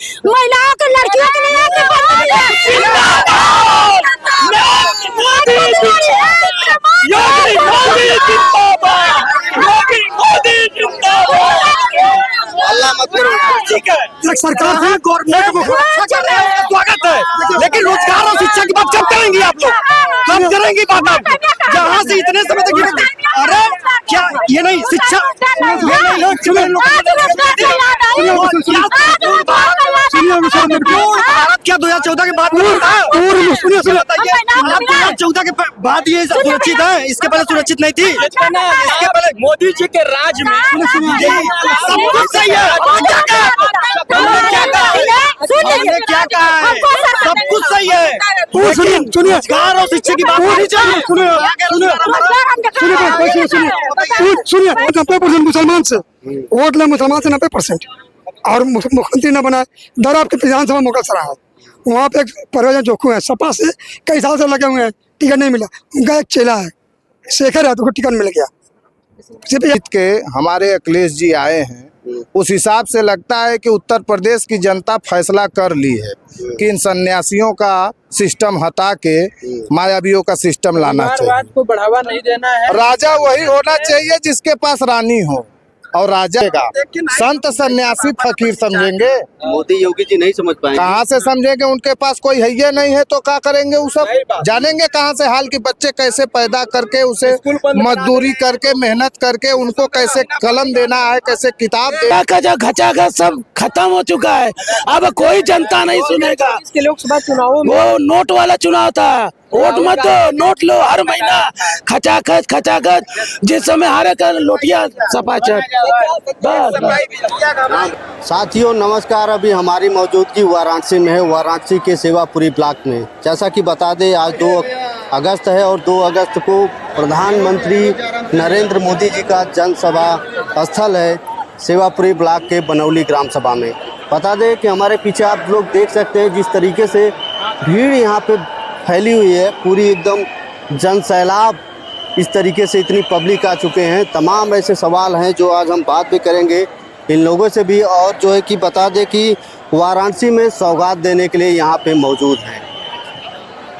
महिलाओं के लड़कियों के लिए अल्लाह मत करो। ठीक है, सरकार से गवर्नमेंट को स्वागत है, लेकिन रोजगार और शिक्षा की बात कब करेंगी आप लोग? कब करेंगी बात आप? जहाँ से इतने समय तक अरे क्या ये नहीं शिक्षा क्या 2014 के बाद 2014 के बाद ये सुरक्षित है? इसके पहले सुरक्षित नहीं थी। इसके पहले मोदी जी के राज में सब कुछ सही है। क्या कहा है? सब कुछ सही है। सुनिए रोजगार और शिक्षा की बात होनी चाहिए। सुनिए 90% मुसलमान से वोट ले, मुसलमान से 90% और मुख्यमंत्री न बनाए। दर आपके विधानसभा मुगलसराय है, वहाँ पे एक परवेज जोखू है, सपा से कई साल से लगे हुए हैं, टिकट नहीं मिला। उनका एक चेला है शेखर है, तो टिकट मिल गया। के हमारे अखिलेश जी आए हैं, उस हिसाब से लगता है कि उत्तर प्रदेश की जनता फैसला कर ली है कि इन सन्यासियों का सिस्टम हटा के मायावियों का सिस्टम लाना चाहिए। को बढ़ावा नहीं देना है। राजा वही होना चाहिए जिसके पास रानी हो, और राजा का संत सन्यासी फकीर समझेंगे। मोदी योगी जी नहीं समझ पाएंगे। कहाँ से समझेंगे? उनके पास कोई है ये नहीं है तो क्या करेंगे? वो सब जानेंगे कहाँ से हाल की बच्चे कैसे पैदा करके उसे मजदूरी करके मेहनत करके उनको कैसे कलम देना है, कैसे किताब देना। खचा सब खत्म हो चुका है, अब कोई जनता नहीं सुनेगा। इसके लोकसभा चुनाव वो नोट वाला चुनाव था, वोट मत दो, नोट लो हर महीना, खचाखच जिस समय हारे कर लोटिया सपाचट। साथियों नमस्कार, अभी हमारी मौजूदगी वाराणसी में है, वाराणसी के सेवापुरी ब्लॉक में। जैसा कि बता दें आज 2 अगस्त है और 2 अगस्त को प्रधानमंत्री नरेंद्र मोदी जी का जनसभा स्थल है सेवापुरी ब्लॉक के बनौली ग्राम सभा में। बता दें कि हमारे पीछे आप लोग देख सकते हैं जिस तरीके से भीड़ यहाँ पे फैली हुई है, पूरी एकदम जन सैलाब, इस तरीके से इतनी पब्लिक आ चुके हैं। तमाम ऐसे सवाल हैं जो आज हम बात भी करेंगे इन लोगों से भी, और जो है कि बता दें कि वाराणसी में सौगात देने के लिए यहाँ पे मौजूद हैं।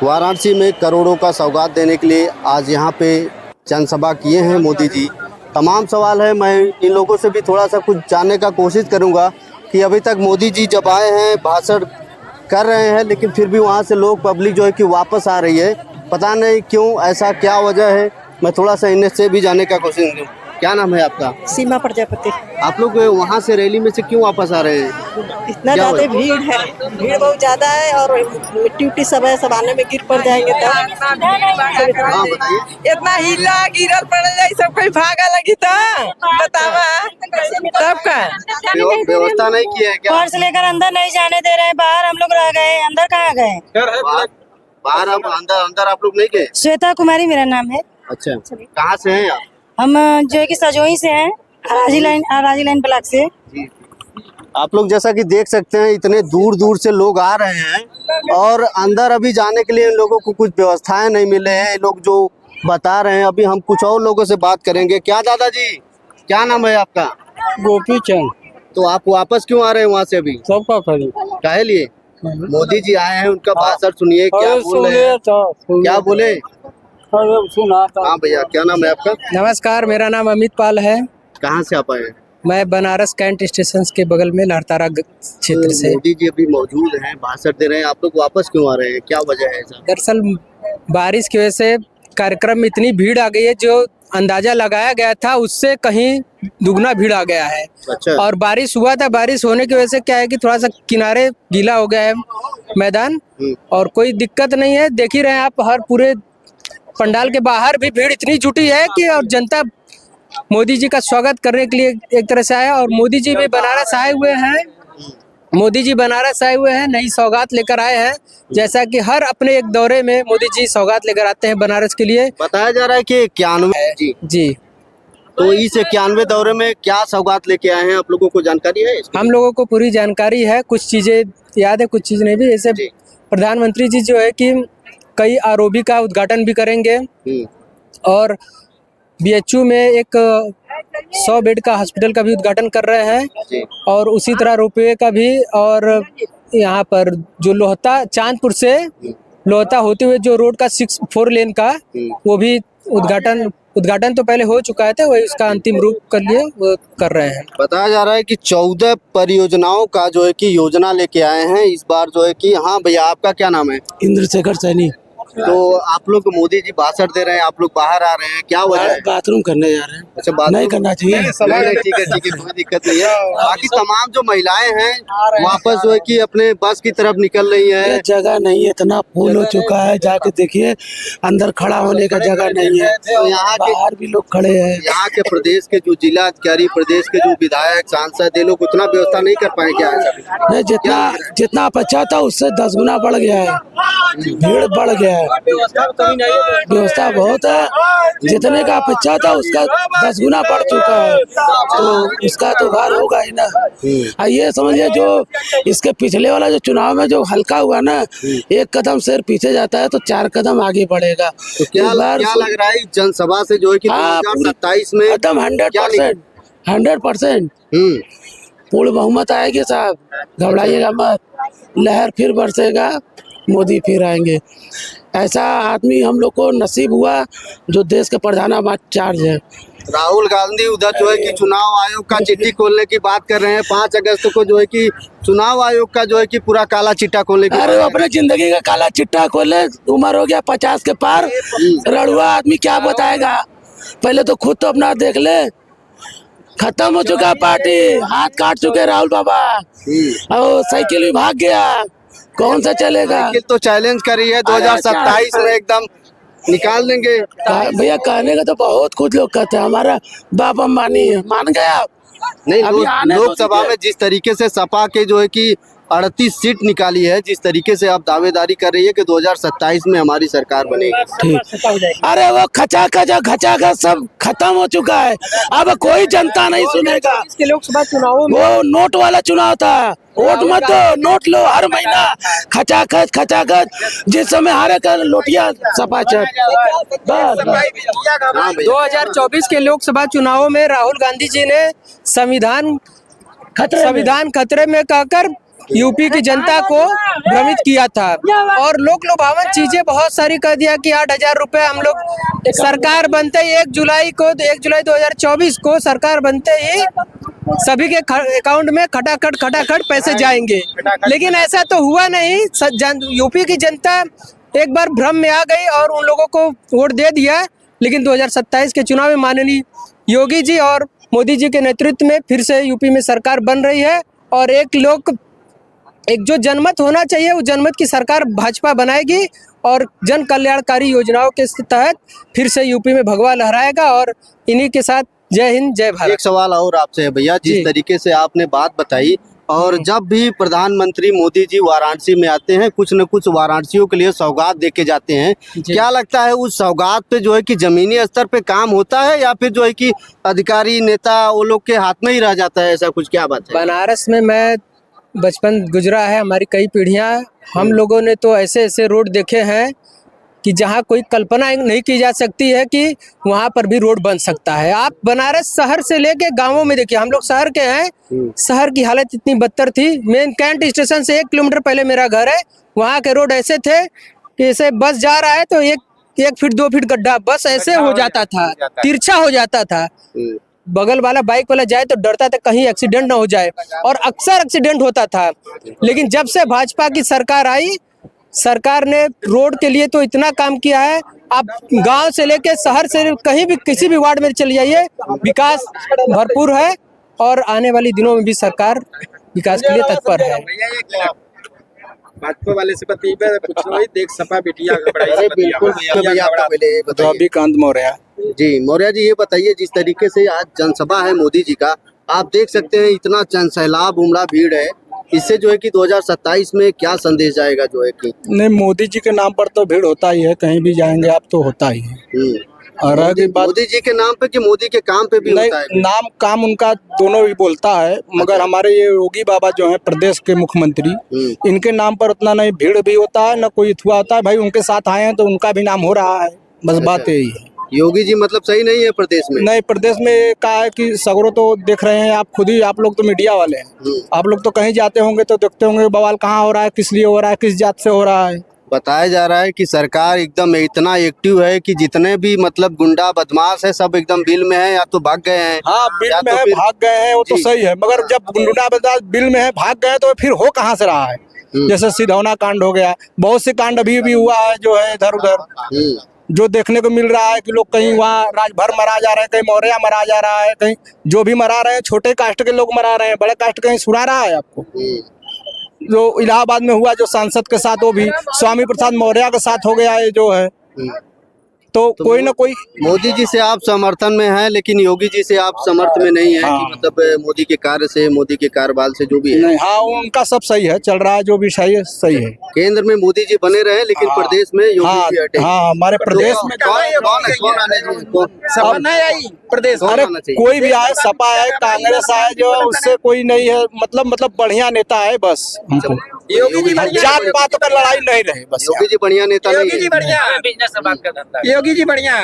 वाराणसी में करोड़ों का सौगात देने के लिए आज यहाँ पे जनसभा किए हैं मोदी जी। तमाम सवाल है, मैं इन लोगों से भी थोड़ा सा कुछ जानने का कोशिश करूँगा कि अभी तक मोदी जी जब आए हैं भाषण कर रहे हैं, लेकिन फिर भी वहाँ से लोग पब्लिक जो है कि वापस आ रही है, पता नहीं क्यों, ऐसा क्या वजह है। मैं थोड़ा सा इनसे भी जानने का कोशिश करूँ। क्या नाम है आपका? सीमा प्रजापति। आप लोग वहाँ से रैली में से क्यों वापस आ रहे हैं? इतना ज्यादा भीड़ है, भीड़ बहुत ज्यादा है और मिट्टी उट्टी सब है, सब आने में गिर पड़ जाएंगे तो। हाँ बताइए। इतना हिला गिरल पड़ जाए, सब कोई भागा लगी तो बतावा तब का व्यवस्था नहीं किया है क्या? बाहर से लेकर अंदर नहीं जाने दे रहे हैं, बाहर हम लोग रह गए, अंदर कहाँ गए? बाहर आप अंदर आप लोग नहीं गए? श्वेता कुमारी मेरा नाम है। अच्छा, कहाँ से हैं आप? हम जो है कि सजोई से हैं, राजी लाइन ब्लॉक से। आप लोग जैसा कि देख सकते हैं इतने दूर दूर से लोग आ रहे हैं और अंदर अभी जाने के लिए इन लोगों को कुछ व्यवस्थाएं नहीं मिले हैं, लोग जो बता रहे हैं। अभी हम कुछ और लोगों से बात करेंगे। क्या दादाजी, क्या नाम है आपका? गोपी चंद। तो आप वापस क्यों आ रहे हैं वहाँ से अभी? सबका खरीद काहे लिए? मोदी जी आए हैं, उनका भाषण सुनिए, क्या बोल रहे हैं? क्या बोले? सुना था। हाँ भैया, क्या नाम है आपका? नमस्कार, मेरा नाम अमित पाल है। कहाँ से आप आए हैं? मैं बनारस कैंट स्टेशन के बगल में लहरतारा क्षेत्र से। मोदी जी अभी मौजूद हैं, भाषण दे रहे हैं, आप लोग वापस क्यों आ रहे हैं? क्या वजह है ऐसा? दरअसल बारिश की वजह से कार्यक्रम में इतनी भीड़ आ गई है, जो अंदाजा लगाया गया था उससे कहीं दुगना भीड़ आ गया है। अच्छा। और बारिश हुआ था, बारिश होने की वजह से क्या है कि थोड़ा सा किनारे गीला हो गया है मैदान, और कोई दिक्कत नहीं है। देख ही रहे हैं आप, हर पूरे पंडाल के बाहर भी भीड़ इतनी जुटी है कि और जनता मोदी जी का स्वागत करने के लिए एक तरह से आया। और मोदी जी भी बनारस आए हुए हैं, नई सौगात लेकर आए हैं। जैसा कि हर अपने एक दौरे में मोदी जी सौगात लेकर आते हैं बनारस के लिए। बताया जा रहा है कि 91 जी। तो इस 91 दौरे में क्या सौगात लेके आए हैं, आप लोगों को जानकारी है? हम लोगों को पूरी जानकारी है, कुछ चीजें याद है, कुछ चीज नहीं भी। जैसे प्रधानमंत्री जी जो है कि कई आरओबी का उद्घाटन भी करेंगे और बीएचयू में एक 100 बेड का हॉस्पिटल का भी उद्घाटन कर रहे हैं और उसी तरह रोपवे का भी। और यहाँ पर जो लोहता चांदपुर से लोहता होते हुए जो रोड का 4 लेन का वो भी उद्घाटन तो पहले हो चुका है, तो वही उसका अंतिम रूप कर लिए वो कर रहे हैं। बताया जा रहा है कि 14 परियोजनाओं का जो है कि योजना लेके आए हैं इस बार जो है कि। हाँ भैया, आपका क्या नाम है? इंद्रशेखर सैनी। तो आप लोग मोदी जी भाषण दे रहे हैं, आप लोग बाहर आ रहे हैं, क्या वजह है? बाथरूम करने जा रहे हैं। अच्छा, बात नहीं करना चाहिए। नहीं, ठीक है, कोई दिक्कत नहीं है। बाकी तमाम जो महिलाएं हैं वापस जो है कि अपने बस की तरफ निकल रही है। ये जगह नहीं है, इतना फूल हो चुका है, जाके देखिए अंदर खड़ा होने का जगह नहीं है। तो यहाँ के बाहर भी लोग खड़े हैं। यहाँ के प्रदेश के जो जिला अधिकारी, प्रदेश के जो विधायक, सांसद, ये लोग उतना व्यवस्था नहीं कर पाए क्या? नहीं, जितना अपेक्षा था उससे 10 गुना बढ़ गया है, भीड़ बढ़ गया है। व्यवस्था बहुत है, जितने का अपेक्षा था उसका 10 गुना बढ़ चुका है, तो उसका तो भार होगा ही ना। ये समझिए जो इसके पिछले वाला जो चुनाव में जो हल्का हुआ ना, 1 कदम सिर पीछे जाता है तो 4 कदम आगे बढ़ेगा। तो क्या लग रहा है जनसभा से जो है कि 2027 में एकदम 100% पूर्ण बहुमत आएगी साहब, घबराइएगा मत। लहर फिर बरसेगा, मोदी फिर आएंगे। ऐसा आदमी हम लोग को नसीब हुआ जो देश के प्रधानाचार्य है। राहुल गांधी उधर जो है कि चुनाव आयोग का चिट्ठी खोलने की बात कर रहे हैं। 5 अगस्त को जो है कि चुनाव आयोग का जो है कि पूरा काला चिट्ठा खोलने की। अरे वो अपने जिंदगी का काला चिट्ठा खोले, उम्र हो गया 50 के पार, रड़ुआ आदमी क्या बताएगा? पहले तो खुद तो अपना देख ले। खत्म हो चुका पार्टी, हाथ काट चुके राहुल बाबा, और साइकिल भी भाग गया, कौन सा चलेगा? साइकिल तो चैलेंज करी है 2027 में एकदम निकाल देंगे। भैया कहने का तो बहुत कुछ लोग कहते हैं, हमारा बाप अंबानी है, मान गया। नहीं, लोकसभा में जिस तरीके से सपा के जो है कि 38 सीट निकाली है, जिस तरीके से आप दावेदारी कर रही है कि 2027 में हमारी सरकार बनेगी। ठीक, अरे वो खचाखच सब खत्म हो चुका है, अब कोई जनता नहीं सुनेगा। इसके लोकसभा चुनावों में वो नोट वाला चुनाव था, वोट मत दो, नोट लो हर महीना, खचाखच जिस समय हारे कर लोटिया सपा चट। 2024 के लोकसभा चुनावों में राहुल गांधी जी ने संविधान खतरे में कहकर यूपी की जनता को भ्रमित किया था और लोक लुभावन चीजें बहुत सारी कह दिया कि 8,000 रुपए हम लोग सरकार बनते ही 1 जुलाई 2024 को सरकार बनते ही सभी के अकाउंट में खटाखट पैसे जाएंगे। लेकिन ऐसा तो हुआ नहीं। यूपी की जनता एक बार भ्रम में आ गई और उन लोगों को वोट दे दिया। लेकिन 2027 के चुनाव में माननीय योगी जी और मोदी जी के नेतृत्व में फिर से यूपी में सरकार बन रही है और एक जो जनमत होना चाहिए वो जनमत की सरकार भाजपा बनाएगी और जन कल्याणकारी योजनाओं के तहत फिर से यूपी में भगवा लहराएगा। और इन्हीं के साथ जय हिंद, जय भारत। एक सवाल और आपसे है भैया, जिस तरीके से आपने बात बताई, और जब भी प्रधानमंत्री मोदी जी वाराणसी में आते हैं, कुछ न कुछ वाराणसियों के लिए सौगात दे के जाते हैं, क्या लगता है उस सौगात पे जो है कि जमीनी स्तर पे काम होता है या फिर जो है कि अधिकारी नेता वो लोग के हाथ में ही रह जाता है? ऐसा कुछ क्या बात है? बनारस में मैं बचपन गुजरा है, हमारी कई पीढ़ियां, हम लोगों ने तो ऐसे रोड देखे हैं कि जहां कोई कल्पना नहीं की जा सकती है कि वहां पर भी रोड बन सकता है। आप बनारस शहर से लेके गांवों में देखिए, हम लोग शहर के हैं, शहर की हालत इतनी बदतर थी। मेन कैंट स्टेशन से 1 किलोमीटर पहले मेरा घर है, वहां के रोड ऐसे थे कि ऐसे बस जा रहा है तो 1 फीट 2 फीट गड्ढा बस ऐसे हो जाता था, तिरछा हो जाता था। बगल वाला बाइक वाला जाए तो डरता था कहीं एक्सीडेंट ना हो जाए, और अक्सर एक्सीडेंट होता था। लेकिन जब से भाजपा की सरकार आई, सरकार ने रोड के लिए तो इतना काम किया है, आप गांव से लेके शहर से कहीं भी किसी भी वार्ड में चले जाइए, विकास भरपूर है और आने वाले दिनों में भी सरकार विकास के लिए तत्पर है। भाजपा वाले से देख सपा बिटिया बिल्कुल भैया, आपका पहले ये बताइए। रविकांत मौर्य जी, मौर्य जी ये बताइए, जिस तरीके से आज जनसभा है मोदी जी का, आप देख सकते हैं इतना जनसैलाब उमड़ा भीड़ है, इससे जो है कि 2027 में क्या संदेश जाएगा? जो है कि नहीं, मोदी जी के नाम पर तो भीड़ होता ही है, कहीं भी जाएंगे आप तो होता ही है। और मोदी जी के नाम पे कि मोदी के काम पे भी होता है? नाम काम उनका दोनों ही बोलता है, मगर हमारे ये योगी बाबा जो है प्रदेश के मुख्यमंत्री, इनके नाम पर उतना नहीं भीड़ भी होता है, न कोई इथुआ होता है। भाई उनके साथ आए हैं तो उनका भी नाम हो रहा है, बस बात यही है। योगी जी मतलब सही नहीं है प्रदेश में? नहीं, प्रदेश में कहा है कि सगरों तो देख रहे हैं आप खुद ही, आप लोग तो मीडिया वाले हैं, आप लोग तो कहीं जाते होंगे तो देखते होंगे बवाल कहाँ हो रहा है, किस लिए हो रहा है, किस जात से हो रहा है। बताया जा रहा है कि सरकार एकदम इतना एक्टिव है कि जितने भी मतलब गुंडा बदमाश है सब एकदम बिल में है, या तो भाग गए हैं। हाँ, बिल या में तो है, फिर- भाग गए हैं, वो तो जी। सही है, मगर जब गुंडा बदमाश बिल में है, भाग गए तो फिर हो कहाँ से रहा है। जैसे सिधौना कांड हो गया, बहुत से कांड अभी भी हुआ है जो है इधर उधर, जो देखने को मिल रहा है कि लोग कहीं वहाँ राजभर मरा जा रहे हैं, कहीं मौर्या मरा जा रहा है, कहीं जो भी मरा रहे हैं छोटे कास्ट के लोग मरा रहे हैं, बड़े कास्ट कहीं सुना रहा है आपको। जो इलाहाबाद में हुआ जो सांसद के साथ, वो भी स्वामी प्रसाद मौर्य के साथ हो गया है जो है। तो कोई ना कोई मोदी जी से आप समर्थन में हैं, लेकिन योगी जी से आप समर्थ में नहीं है कि मतलब मोदी के कार्य से, मोदी के कार्यकाल से जो भी है। नहीं, हाँ उनका सब सही है, चल रहा है जो भी सही है, सही है। केंद्र में मोदी जी बने रहे, लेकिन प्रदेश में योगी हाँ, जी हटे। हाँ, हमारे प्रदेश में कौन आने चाहिए? प्रदेश, अरे आना चाहिए? कोई भी आए, सपा है, कांग्रेस आए, जो उससे कोई नहीं है, मतलब बढ़िया नेता है बस हमको। योगी जी बढ़िया, जात पात पर लड़ाई नहीं रहे बस। योगी जी बढ़िया नेता नहीं है। योगी जी बढ़िया,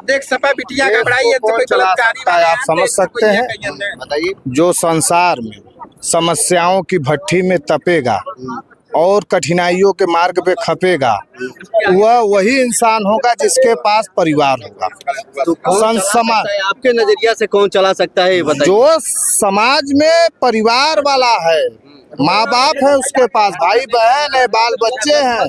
देख सपा बिटिया का बड़ाई है, कौन चला सकता है, आप समझ सकते हैं? बताइए। जो संसार में समस्याओं की भट्ठी में तपेगा और कठिनाइयों के मार्ग पे खपेगा, वह वही इंसान होगा जिसके पास परिवार होगा। तो कौन चला समाज, सकता है? आपके नजरिया से कौन चला सकता है ये बताइए। जो समाज में परिवार वाला है, माँ बाप है उसके पास, भाई बहन है, बाल बच्चे हैं,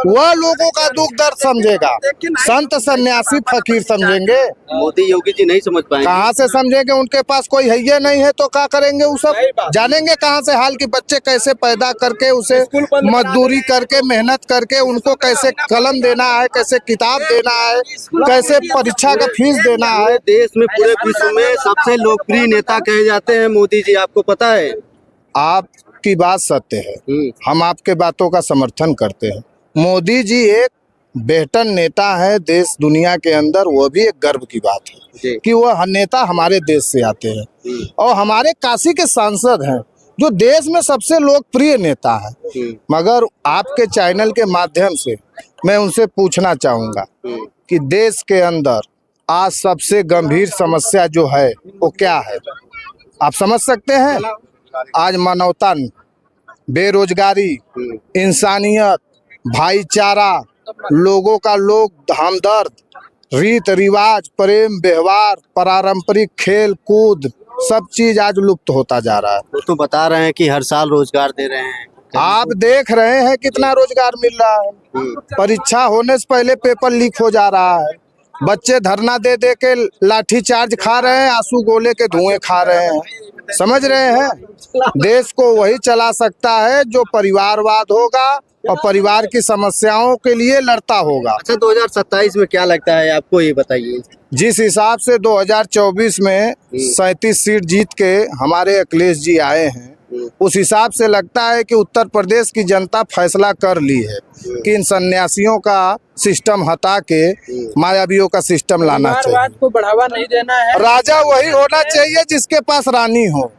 वह लोगों का दुख दर्द समझेगा। संत सन्यासी फकीर समझेंगे? मोदी योगी जी नहीं समझ पाएंगे। कहाँ से समझेंगे? उनके पास कोई है ही नहीं है तो क्या करेंगे? वो सब जानेंगे कहाँ से हाल की बच्चे कैसे पैदा करके, उसे मजदूरी करके, मेहनत करके उनको कैसे कलम देना है, कैसे किताब देना है, कैसे परीक्षा का फीस देना है। देश में पूरे विश्व में सबसे लोकप्रिय नेता कहे जाते हैं मोदी जी, आपको पता है? आपकी बात सत्य है, हम आपके बातों का समर्थन करते हैं। मोदी जी एक बेहतर नेता है देश दुनिया के अंदर, वो भी एक गर्व की बात है कि वह नेता हमारे देश से आते हैं और हमारे काशी के सांसद हैं जो देश में सबसे लोकप्रिय नेता है। मगर आपके चैनल के माध्यम से मैं उनसे पूछना चाहूँगा कि देश के अंदर आज सबसे गंभीर समस्या जो है वो क्या है? आप समझ सकते हैं? आज मानवता, बेरोजगारी, इंसानियत, भाईचारा, लोगों का लोग हमदर्द, रीत रिवाज, प्रेम व्यवहार, पारंपरिक खेल कूद, सब चीज आज लुप्त होता जा रहा है। वो तो बता रहे हैं कि हर साल रोजगार दे रहे हैं। आप देख रहे हैं कितना रोजगार मिल रहा है। परीक्षा होने से पहले पेपर लीक हो जा रहा है, बच्चे धरना दे दे के लाठी चार्ज खा रहे हैं, आंसू गोले के धुएं खा रहे हैं। समझ रहे हैं? देश को वही चला सकता है जो परिवारवाद होगा और परिवार की समस्याओं के लिए लड़ता होगा। अच्छा, 2027 में क्या लगता है आपको, ये बताइए। जिस हिसाब से 2024 में 37 सीट जीत के हमारे अखिलेश जी आए हैं, उस हिसाब से लगता है कि उत्तर प्रदेश की जनता फैसला कर ली है कि इन सन्यासियों का सिस्टम हटा के मायावियों का सिस्टम लाना चाहिए। को बढ़ावा नहीं देना है। राजा वही होना चाहिए जिसके पास रानी हो,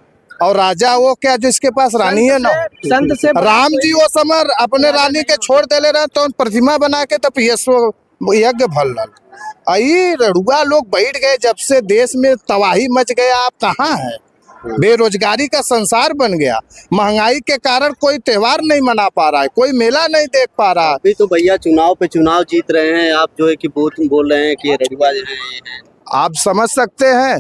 और राजा वो क्या जिसके पास रानी है ना। संत से राम जी वो समर अपने रानी के छोड़ देले रहे तो प्रतिमा बना के तब यज्ञ भल आई रड़ुआ लोग बैठ गए। जब से देश में तबाही मच गया, आप कहाँ हैं? बेरोजगारी का संसार बन गया, महंगाई के कारण कोई त्योहार नहीं मना पा रहा है, कोई मेला नहीं देख पा रहा है। अभी तो भैया चुनाव पे चुनाव जीत रहे हैं, आप जो है कि बोल रहे हैं कि ये रड़ुआ जो है ये है। आप समझ सकते हैं,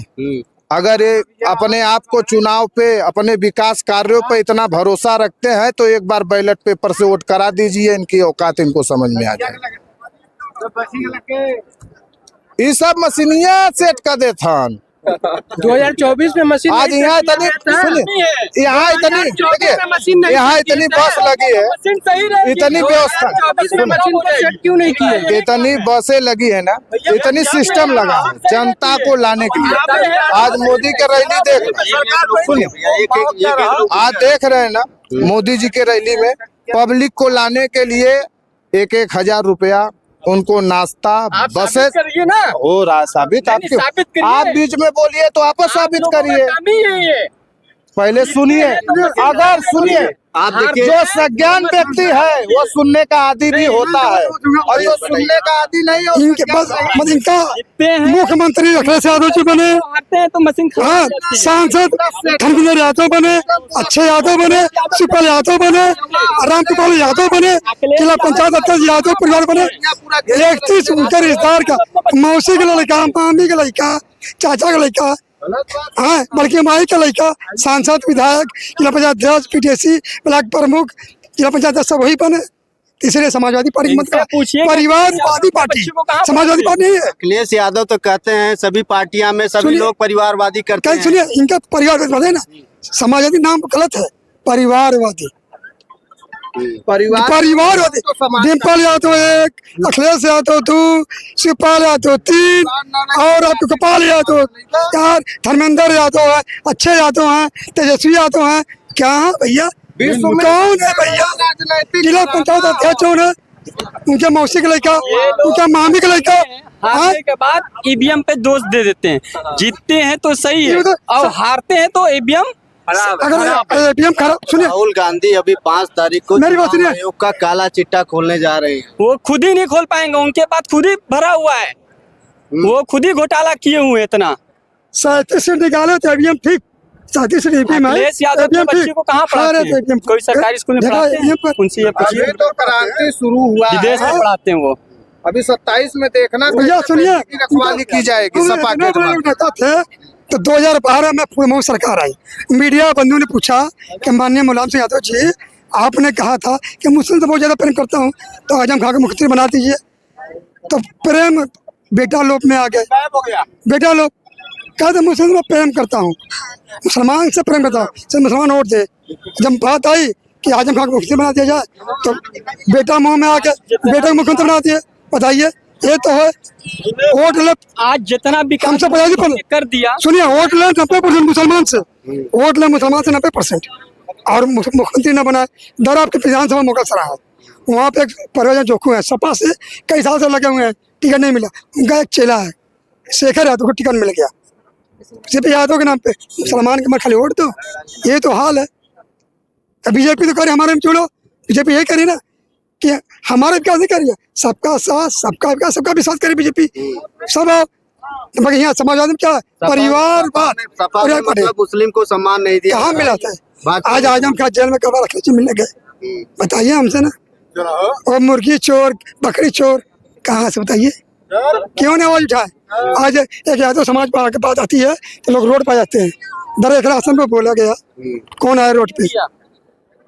अगर ये अपने आप को चुनाव पे, अपने विकास कार्यों पे इतना भरोसा रखते हैं तो एक बार बैलेट पेपर से वोट करा दीजिए, इनकी औकात इनको समझ में आ जाए। ये सब मशीनिया सेट कर दे था 2024 में मशीन आज यहाँ इतनी सुनिए, यहाँ इतनी देखिए, यहाँ इतनी बस लगी है, इतनी व्यवस्था, क्यों नहीं की है? इतनी बसें लगी है ना, इतनी सिस्टम लगा है जनता को लाने के लिए। आज मोदी के रैली देख, सुनिए, आज देख रहे हैं ना, मोदी जी के रैली में पब्लिक को लाने के लिए 1-1 हजार रुपया उनको नाश्ता, बसें हो रहा है। साबित आप बीच में बोलिए तो आप साबित करिए। पहले सुनिए, अगर सुनिए, आप देखिए जो सज्ञान व्यक्ति है वो सुनने का आदी भी होता है, और जो सुनने का आदी नहीं हो इनके पास मतलब इनका मुख्यमंत्री अखिलेश यादव जी बने, हाँ, सांसद धर्मेंद्र यादव बने, अच्छे यादव बने, शिवपाल यादव बने, रामकृपाल यादव बने, जिला पंचायत अध्यक्ष यादव परिवार बने, 31 उनके रिश्तेदार का, मौसी का लड़का, मामी का लड़का, चाचा का लड़का, हाँ, बल्कि माई का लड़का, सांसद, विधायक, जिला पंचायत अध्यक्ष, पीटीसी, ब्लॉक प्रमुख, जिला पंचायत अध्यक्ष सब वही बने। इसलिए समाजवादी पार्टी मतलब परिवारवादी पार्टी, समाजवादी पार्टी नहीं है। अखिलेश यादव तो कहते हैं सभी पार्टियां में सभी लोग परिवारवादी करते हैं। सुनिए, इनका परिवारवादी ना, समाजवादी नाम गलत है, परिवारवादी। परिवारवादी डिम्पल यादव 1, अखिलेश यादव 2, शिवपाल यादव 3 और आपको गोपाल यादव 4, धर्मेंद्र यादव है, अच्छे यादव हैं, तेजस्वी यादव हैं, क्या है भैया, कौन है भैया? जिला पंचायत अध्यक्ष कौन है? उनके मौसी का लड़का, उनका मामी का लड़का। हारने के बाद ईवीएम पे दोष दे देते हैं, जीतते हैं तो सही है और हारते हैं तो ईवीएम अगर ईवीएम खराब। सुनिए, राहुल गांधी अभी 5 तारीख को मेरी बात सुनिए, आयोग का काला चिट्ठा खोलने जा रहे हैं। वो खुद ही नहीं खोल पाएंगे, उनके पास खुद ही भरा हुआ है, वो खुद ही घोटाला किए हुए इतना। 37 सीट निकाले तो ईवीएम ठीक, 37 सीट ईवीएम है। अखिलेश यादव के बच्चे को कहाँ पढ़ाते हैं? कोई सरकारी स्कूल में पढ़ाते हैं? उनसे ये पूछिए, तो क्रांति शुरू हुआ, विदेश में पढ़ाते हैं वो। अभी 27 में देखना भैया सुनिए, रखवाली की जाएगी सपा के नेता थे तो 2012 में फूलमऊ सरकार आई, मीडिया बंधुओं ने पूछा कि माननीय मुलायम सिंह यादव जी, आपने कहा था कि मुस्लिम से बहुत ज्यादा प्रेम करता हूँ तो आजम खान को मुख्यमंत्री बना दीजिए, तो प्रेम बेटा लोग में आ गए, बेटा लोग कहते मुस्लिम में प्रेम करता हूँ, मुसलमान से प्रेम करता हूँ, सिर्फ मुसलमान वोट दे। जब बात आई कि आजम खान को मुख्यमंत्री बना दिया जाए तो बेटा मुंह में आके बेटा को मुख्यमंत्री बना दिए। बताइए, ये तो है वोट ले। आज जितना भी हमसे कर दिया, सुनिए, वोट ले 90% मुसलमान से, वोट ले मुसलमान से 90% और मुख्यमंत्री न बनाए। दर आपके विधानसभा मुगलसराय है, वहाँ पे एक परवेज जोखू है, सपा से कई साल से लगे हुए हैं, टिकट नहीं मिला। उनका एक चेला है शेखर यादव को टिकट मिल गया, सिर्फ यादव के नाम पे, मुसलमान के मत खाली वोट दो। ये तो हाल है। बीजेपी तो करे हमारे में छोड़ो, बीजेपी यही करी ना कि हमारे विकास नहीं करिए, सबका साथ, सबका विकास, सबका विश्वास करे बीजेपी सब। बाकी यहाँ समाजवादी में क्या है, परिवारवाद, मतलब मुस्लिम को सम्मान नहीं दिया, कहाँ मिला था? आज आजम खान जेल में कब रखे मिलने गए, बताइए हमसे ना। और मुर्गी चोर, बकरी चोर कहाँ से, बताइए क्यों नहीं आवाज उठाए? आज एक यादव समाज पर आके बात आती है तो लोग रोड पर जाते हैं। दर एक राशन पे बोला गया, कौन आया रोड पे?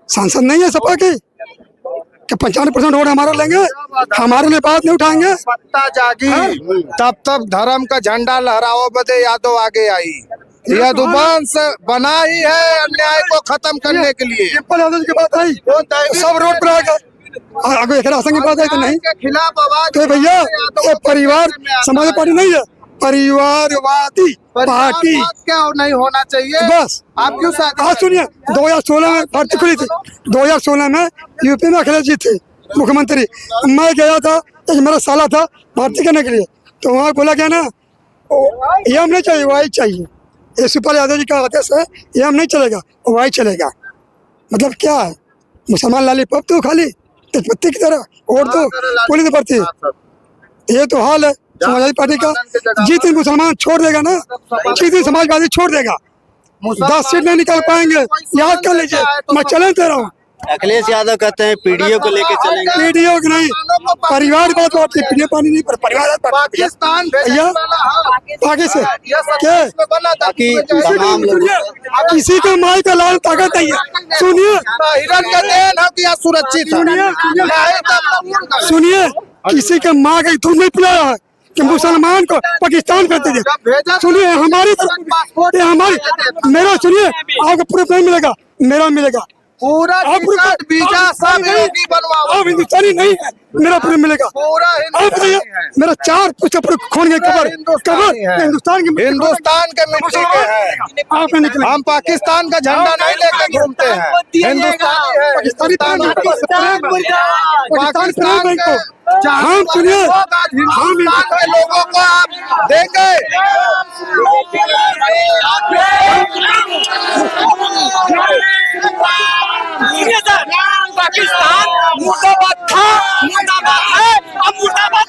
सांसद नहीं है सपा के, कि 95% वोट हमारा लेंगे, हमारे लिए बात नहीं उठाएंगे। सत्ता जागी तब धर्म का झंडा लहराओ बदे यादव आगे आई। यदुवंश बना ही है अन्याय को खत्म करने के लिए। डिम्पल यादव की बात आई तो सब रोड पर आ गए, अगर एक राशन की बात आई तो नहीं। खिलाफ आवाज तो भैया ये परिवार समाज पार्टी नहीं है, परिवारवादी पार्टी क्या नहीं होना चाहिए बस। आप क्यों आज सुनिए, 2016 में भर्ती खुली थी, 2016 में यूपी में अखिलेश जी थे मुख्यमंत्री। मैं गया था, एक मेरा साला था भर्ती करने के लिए, तो वहाँ बोला गया ना ये हम नहीं चाहिए, वाई चाहिए। ये शिवपाल यादव जी का आदेश है, ये हम नहीं चलेगा, वाई चलेगा। मतलब क्या है, मुसलमान लालीपॉप तो खाली तेजपत्ती की तरह वोट तो पुलिस भर्ती। ये तो हाल है समाजवादी पार्टी का। जिस दिन मुसलमान छोड़ देगा ना, जिस दिन समाजवादी छोड़ देगा, 10 सीट नहीं निकाल पाएंगे, याद कर लीजिए। मैं चैलेंज दे रहा हूँ। अखिलेश यादव कहते हैं पीडीओ को लेके चलेंगे। पीडीओ की नहीं, परिवार बात होती है, पीडीओ पानी नहीं, पर परिवार पाकिस्तान भैया आगे से क्या बाकी तमाम लोग किसी का माई का लाल ताकत नहीं है। सुनिए, हिरण का देन है कि सुरक्षित सुनिए, किसी के माँ का दूध नहीं पिलाया है कि मुसलमान को पाकिस्तान करते थे। सुनिए, हमारी तरफ हमारी, मेरा सुनिए, आपको प्रूफ नहीं मिलेगा, मेरा मिलेगा पूरा वीजा सब अब हिंदुस्तानी नहीं है, मेरा प्रूफ मिलेगा। पूरा आप बताइए, मेरा 4 पुस्तक खोन गए, कबर हिंदुस्तान के मिट्टी के हैं। आप निकले, हम पाकिस्तान का झंडा नहीं लेके घूमते हैं, हिंदुस्तानी है। पाकिस्तान हम सुनिए, हम हिंदुस्तान के लोगों को आप देंगे। पाकिस्तान मुर्दाबाद था, मुर्दाबाद है, अब मुर्दाबाद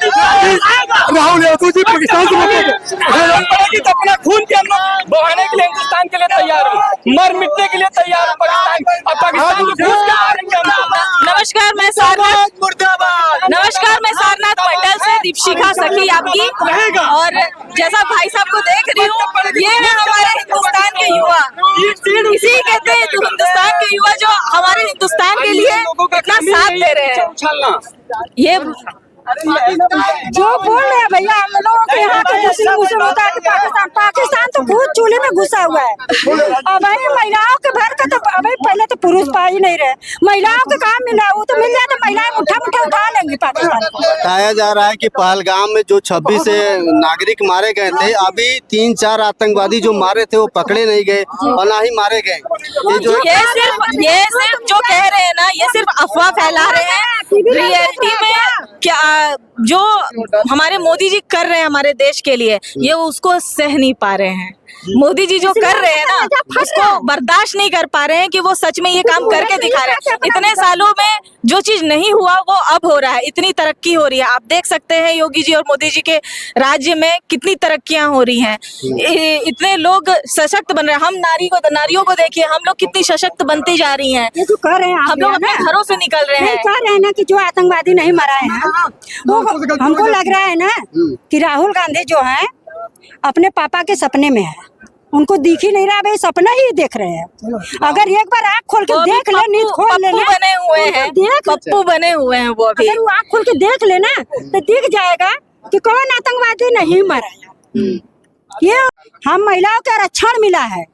राहुल यादव जी पाकिस्तान से पड़ेगी तो अपना खून के हम लोग बहाने के लिए हिंदुस्तान के लिए तैयार हूँ, मर मिटने के लिए तैयार हूँ पाकिस्तान और पाकिस्तान को घूस के मारेंगे हम। नमस्कार, मैं सारनाथ मंडल से दीपशिखा सखी आपकी। और जैसा भाई साहब को देख रही हूँ, ये है हमारे हिंदुस्तान के युवा, इसी कहते हैं हिंदुस्तान के युवा जो हमारे हिंदुस्तान के लिए इतना साथ दे रहे हैं। ये जो बोल रहे हैं भैया, हम लोगों के यहाँ का मुस्लिम होता है कि पाकिस्तान तो खुद चूल्हे में घुसा हुआ है। और भाई महिलाओं के भर का तो अभी पहले तो पुरुष पा ही नहीं रहे, महिलाओं के काम मिला, वो तो मिल जाए तो महिलाएं मुठ्ठा उठा लेंगी पाकिस्तान। बताया जा रहा है कि पहलगाम में जो 26 नागरिक मारे गए थे, अभी 3-4 आतंकवादी जो मारे थे वो पकड़े नहीं गए और ना ही मारे गए। ये सिर्फ जो कह रहे हैं ना, ये सिर्फ अफवाह फैला रहे हैं। रियलिटी में क्या जो हमारे मोदी जी कर रहे हैं हमारे देश के लिए, ये उसको सह नहीं पा रहे हैं। मोदी जी जो कर रहे हैं ना, उसको बर्दाश्त नहीं कर पा रहे हैं कि वो सच में ये काम करके दिखा रहे हैं। इतने सालों में जो चीज नहीं हुआ वो अब हो रहा है, इतनी तरक्की हो रही है। आप देख सकते हैं योगी जी और मोदी जी के राज्य में कितनी तरक्कियां हो रही हैं, इतने लोग सशक्त बन रहे हैं। हम नारियों को देखिए, हम लोग कितनी सशक्त बनती जा रही हैं। ये जो कर रहे हैं हम लोग अपने घरों से निकल रहे हैं। कह रहे हैं ना कि जो आतंकवादी नहीं मराए हैं, वो हमको लग रहा है ना कि राहुल गांधी जो है अपने पापा के सपने में है, उनको दिख ही नहीं रहा, भाई सपना ही देख रहे हैं। अगर एक बार आँख खोल के देख ले, नींद खोल लेना, बने हुए हैं, पप्पू बने हुए हैं वो अभी। अगर वो आँख खोल के देख लेना तो दिख जाएगा कि कौन आतंकवादी नहीं मरा है। ये हम महिलाओं का आरक्षण मिला है,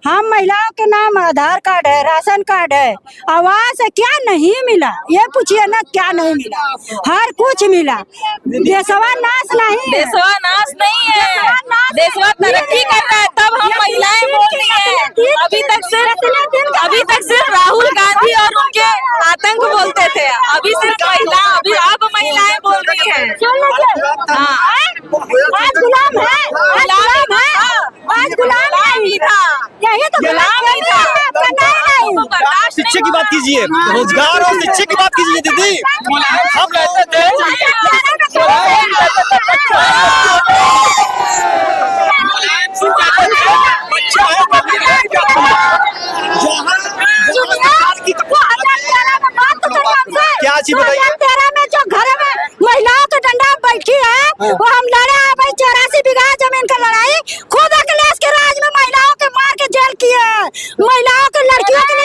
हम महिलाओं के नाम आधार कार्ड है, राशन कार्ड है, आवास है, क्या नहीं मिला ये पूछिए ना, क्या नहीं मिला, हर कुछ मिला। देशवा नाश नहीं है, देशवा नाश नहीं है, देशवा तरक्की कर रहा है, तब हम महिलाएं बोल रही हैं। अभी तक सिर्फ राहुल गांधी और उनके आतंक बोलते थे, अभी सिर्फ अब महिलाएं बोल रही हैं। आज गुलाम है, आज गुलाम नहीं था, यही तो गुलाम ही था। शिक्षा की बात कीजिए, रोजगार और शिक्षा की बात कीजिए दीदी। हम कहते थे क्या चीज बताइए। 2013 में जो घर में महिलाओं के डंडा बैठी है, वो हम लड़े हैं भाई। 84 बीघा जमीन का लड़ाई खुद अखिलेश के राज में महिलाओं के मार के जेल किए हैं, महिलाओं के लड़कियों के लिए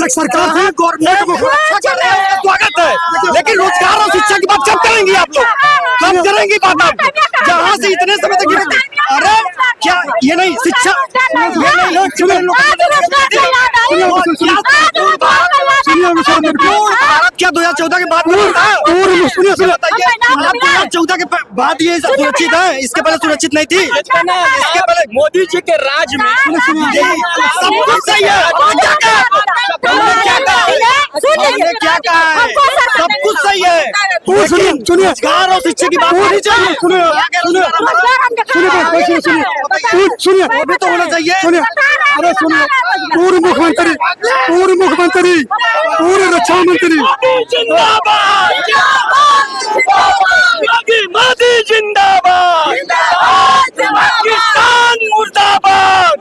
सरकार स्वागत है, लेकिन रोजगार और शिक्षा की बात कब करेंगी आप लोग? कब करेंगी बात आप? जहाँ से इतने समय तक अरे क्या ये नहीं शिक्षा, क्या 2014 के बाद 2014 के बाद ये सुरक्षित है, इसके पहले सुरक्षित नहीं थी। इसके पहले मोदी जी के राज में सब कुछ सही है। हमने क्या कहा है, सब कुछ सही है। रोजगार और शिक्षा की बात होनी चाहिए। सुनिए, अभी तो होना चाहिए। सुनिए, अरे सुनिए, पूर्व मुख्यमंत्री, पूर्व रक्षा मंत्री जिंदाबाद, मोदी जिंदाबाद, पाकिस्तान मुर्दाबाद,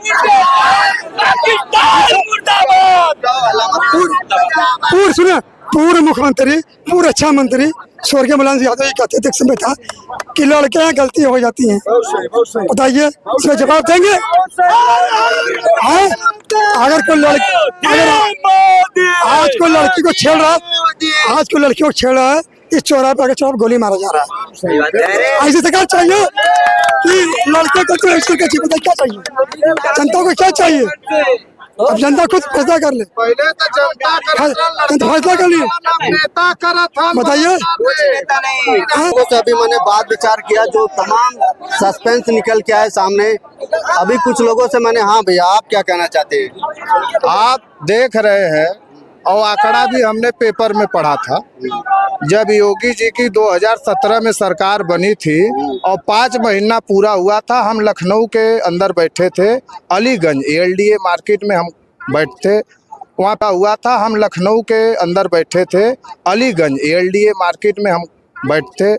पाकिस्तान मुर्दाबाद। सुनिए, पूर्व मुख्यमंत्री, पूर्व रक्षा मंत्री स्वर्गीय मुलायम सिंह यादव जी कहते थे समय था कि लड़कियां गलती हो जाती हैं। बताइए इसमें जवाब देंगे? अगर कोई लड़की आज कोई लड़की को छेड़ रहा है, लड़कियों को छेड़ रहा है, इस चौराहे पे आगे चौराहे गोली मारा जा रहा है। ऐसी सरकार चाहिए कि लड़के को तो क्या चाहिए? जनता को क्या चाहिए? अब जनता खुद फैसला कर ले। पहले तो जनता फैसला कर लिए, नेता करा था, बताइए। लोगों से अभी मैंने बात विचार किया, जो तमाम सस्पेंस निकल के आए सामने। अभी कुछ लोगों से मैंने, हाँ भैया आप क्या कहना चाहते हैं? आप देख रहे हैं और आंकड़ा भी हमने पेपर में पढ़ा था, जब योगी जी की 2017 में सरकार बनी थी और 5 महीना पूरा हुआ था, हम लखनऊ के अंदर बैठे थे, अलीगंज ALDA मार्केट में हम बैठते, वहाँ का हुआ था, हम लखनऊ के अंदर बैठे थे, अलीगंज ALDA मार्केट में हम बैठते,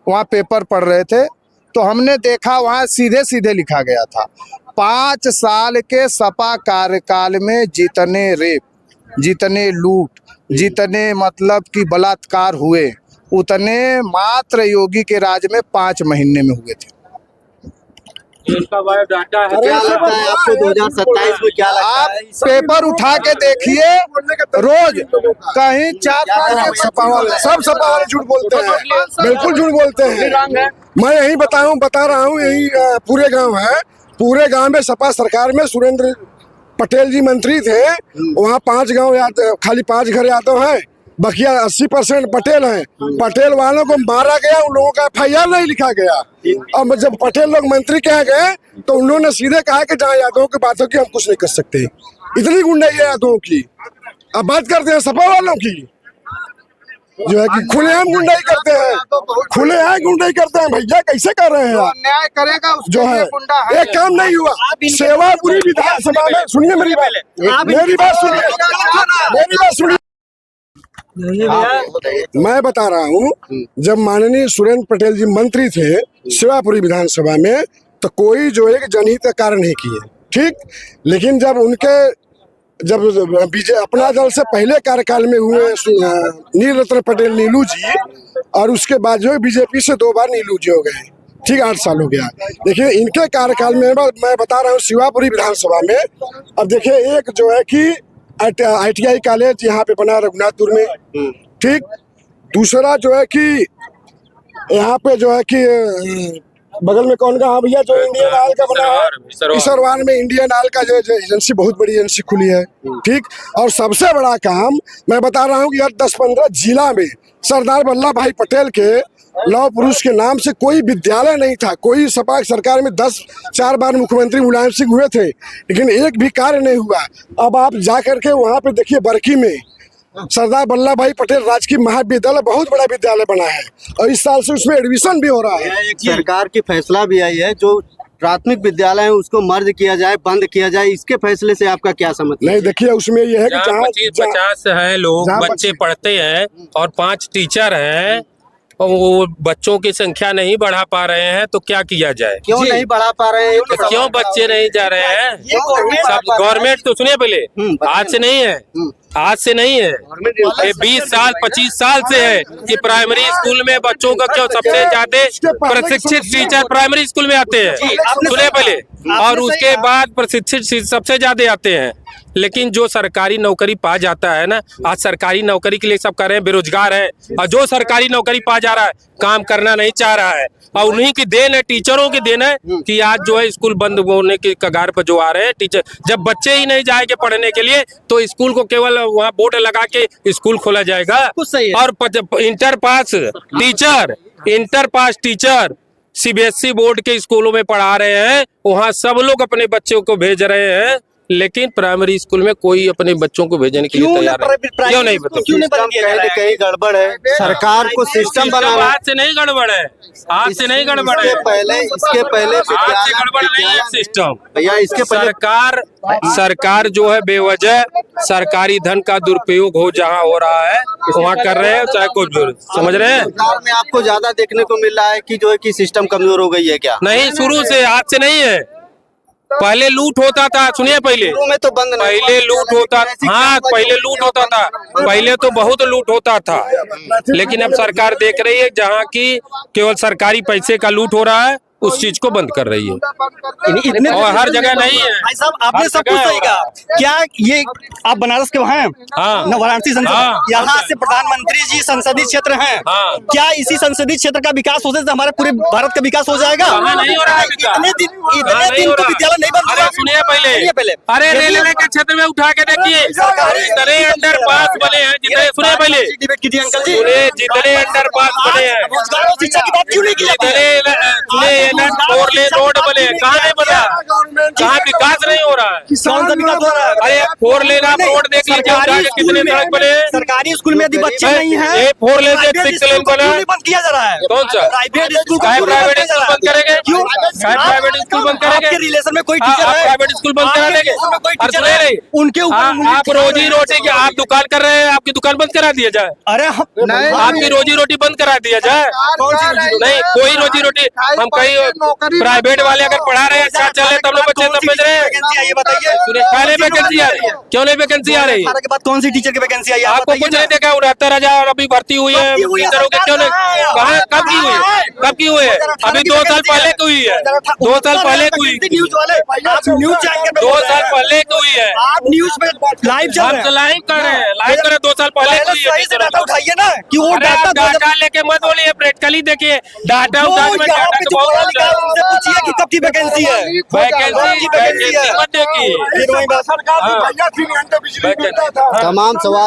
वहाँ पेपर पढ़ रहे थे, तो हमने देखा वहाँ सीधे सीधे लिखा गया था 5 साल के सपा कार्यकाल में जितने रेप, जितने लूट, जितने मतलब कि बलात्कार हुए, उतने मात्र योगी के राज में 5 महीने में हुए थे। क्या लगता है आपको 2027 में क्या लगता आप है? पेपर उठा के देखिए, रोज कहीं 4-5 सपा वाले, सब सपा वाले झूठ बोलते हैं, बिल्कुल झूठ बोलते हैं। मैं यही बता रहा हूँ, यही पूरे गांव है, पूरे गांव में सपा सरकार में सुरेंद्र पटेल जी मंत्री थे, वहाँ 5 गांव खाली 5 घर यादव हैं, बकिया 80% पटेल हैं। पटेल वालों को मारा गया, उन लोगों का FIR नहीं लिखा गया। अब जब पटेल लोग मंत्री कह गए तो उन्होंने सीधे कहा कि जहाँ यादवों की बात होगी हम कुछ नहीं कर सकते। इतनी गुंडाई है यादवों की। अब बात करते हैं सपा वालों की, जो है कि खुलेआम गुंडाई करते हैं, खुलेआम गुंडाई करते हैं। भैया कैसे कर रहे हैं आप? न्याय करेगा जो है एक काम नहीं हुआ। सेवापुरी विधानसभा में, सुनिए मेरी बात सुनिए। मैं बता रहा हूँ, जब माननीय सुरेंद्र पटेल जी मंत्री थे सेवापुरी विधानसभा में, तो कोई जो एक जनहित का कार्य नहीं किए, ठीक। लेकिन जब अपना दल से पहले कार्यकाल में हुए नील रत्न पटेल नीलू जी, और उसके बाद जो बीजेपी से 2 बार नीलू जी हो गए, ठीक, 8 साल हो गया। देखिए इनके कार्यकाल में मैं बता रहा हूँ शिवापुरी विधानसभा में, अब देखिए एक जो है कि ITI कॉलेज यहाँ पे बना रघुनाथपुर में, ठीक। दूसरा जो है कि यहाँ पे जो है कि बगल में कौन का, हाँ भैया, जो इंडियन ऑयल का बना है, इसरवान में इंडियन ऑयल का जो एजेंसी, बहुत बड़ी एजेंसी खुली है, ठीक। और सबसे बड़ा काम मैं बता रहा हूँ कि यार 10-15 जिला में सरदार वल्लभ भाई पटेल के लौह पुरुष के नाम से कोई विद्यालय नहीं था। कोई सपा सरकार में 4 बार मुख्यमंत्री मुलायम सिंह हुए थे, लेकिन एक भी कार्य नहीं हुआ। अब आप जा करके वहाँ पे देखिए, बरकी में सरदार वल्लभ भाई पटेल राजकीय महाविद्यालय, बहुत बड़ा विद्यालय बना है, और इस साल से उसमें एडमिशन भी हो रहा है। एक सरकार की फैसला भी आई है, जो प्राथमिक विद्यालय है उसको मर्ज किया जाए, बंद किया जाए, इसके फैसले से आपका क्या समझ? नहीं, देखिए उसमें यह है कि जहाँ 25-50 है लोग बच्चे पढ़ते हैं और 5 टीचर हैं, और वो बच्चों की संख्या नहीं बढ़ा पा रहे हैं, तो क्या किया जाए? क्यों नहीं बढ़ा पा रहे हैं? तो क्यों बच्चे नहीं जा रहे हैं? सब गवर्नमेंट तो सुनिए पहले, आज से नहीं है, आज से नहीं है, ये 20 साल 25 साल से है कि प्राइमरी स्कूल में बच्चों का क्यों सबसे ज्यादा प्रशिक्षित टीचर प्राइमरी स्कूल में आते हैं, सुनिए पहले, और उसके बाद प्रशिक्षित सबसे ज्यादा आते हैं। लेकिन जो सरकारी नौकरी पा जाता है ना, आज सरकारी नौकरी के लिए सब कर रहे हैं, बेरोजगार है, और जो सरकारी नौकरी पा जा रहा है काम करना नहीं चाह रहा है, और उन्हीं की देन है, टीचरों की देन है कि आज जो है स्कूल बंद होने के कगार पर जो आ रहे हैं टीचर। जब बच्चे ही नहीं जाएंगे पढ़ने के लिए तो स्कूल को केवल वहाँ बोर्ड लगा के स्कूल खोला जाएगा। और inter pass teacher CBSE board के स्कूलों में पढ़ा रहे हैं, वहाँ सब लोग अपने बच्चों को भेज रहे हैं, लेकिन प्राइमरी स्कूल में कोई अपने बच्चों को भेजने के लिए तैयार नहीं। क्यों नहीं बताओ? कहीं गड़बड़ है, सरकार को सिस्टम बनाना। आज से नहीं गड़बड़ है, आज से नहीं गड़बड़ है, इसके पहले आज से गड़बड़ नहीं है सिस्टम। भैया इसके पहले सरकार जो है बेवजह सरकारी धन का दुरुपयोग जहाँ हो रहा है वहाँ कर रहे हैं, चाहे कुछ समझ रहे हैं। सरकार में आपको ज्यादा देखने को मिल रहा है कि जो है कि सिस्टम कमजोर हो गई है क्या? नहीं, शुरू से, आज से नहीं है। पहले लूट होता था, सुनिए पहले में तो बंद नहीं, पहले लूट होता, हाँ पहले लूट होता था, पहले तो बहुत लूट होता था, लेकिन अब सरकार देख रही है जहाँ की केवल सरकारी पैसे का लूट हो रहा है, उस चीज को बंद कर रही है इतने और हर जगह नहीं है। भाई साहब आपने हर सब कुछ जगह सही कहा। क्या ये आप बनारस के वहाँ हैं? हाँ। न वाराणसी संसद हाँ। यहाँ से प्रधानमंत्री जी संसदीय क्षेत्र हैं। हाँ। क्या इसी संसदीय क्षेत्र का विकास होने से हमारे पूरे भारत का विकास हो जाएगा? कहाँ नहीं हो रहा है विकास? इतने दिन हो तो रहा। विद्यालय नहीं बन अरे सुनिए पहले अरे रेलवे के क्षेत्र में उठा के देखिए जितने अंडर पास बने हैं, जितने सुनिए पहले डिबेट कीजिए अंकल जी। सुनिए जितने अंडर पास बने हैं, रोजगार और शिक्षा की बात क्यों नहीं की जाती है? जितने 4 लेन रोड बने हैं, कहाँ नहीं बना, कहाँ विकास नहीं हो रहा है। कौन सा विकास हो रहा है? अरे 4 लेन आप रोड देख लीजिए उठा के कितने सड़क बने हैं। सरकारी स्कूल में यदि बच्चे नहीं हैं, ये 4 लेन से प्राइवेट 6 लेन स्कूल बना क्यों है। नहीं बंद किया जा रहा है? कौन सा प्राइवेट स्कूल को चाहे क्यों नहीं प्राइवेट किया जा स्कूल रहा बंद करेंगे? क्यों? चाहे प्राइवेट स्कूल बंद करेंगे? आपके रिलेशन में कोई हाँ, टीचर आप है? प्राइवेट स्कूल बंद करा आपके देंगे? रिलेशन में कोई और टीचर सुनिए है? नहीं, उनके ऊपर आप रोजी रोटी की आप दुकान कर रहे हैं, आपकी दुकान बंद करा दिया जाए। अरे आपकी रोजी रोटी बंद करा दिया जाए। नहीं कोई रोजी रोटी हम कहीं प्राइवेट वाले अगर पढ़ा रहे हैं, अच्छा चल रहे तब लोग बच्चे समझ रहे हैं। ये बताइए पहले वैकेंसी आ रही है, क्यों नहीं वैकेंसी आ रही है? के बाद कौन सी टीचर की वैकेंसी आई है? आपको कुछ नहीं देखा 69,000 अभी भर्ती हुई है टीचरों के, क्यों नहीं? कहाँ कब की हुई है? कब की हुई है? अभी 2 साल पहले की हुई है, 2 साल पहले की हुई, न्यूज वाले आप न्यूज एंकर 2 साल पहले की हुई है। आप न्यूज में लाइव चल रहे हैं। लाइव कर रहे हैं, लाइव कर रहे 2 साल पहले की हुई है। सही से डाटा उठाइए ना कि वो अरे आप डाटा लेके मत बोलिए, प्रैक्टिकली देखिए डाटा उठा के यहाँ पे जो पढ़ा लिखा है उनसे पूछिए कि कब की वैकेंसी है। वैकेंसी मत देखिए। फिर वही बात तमाम सवाल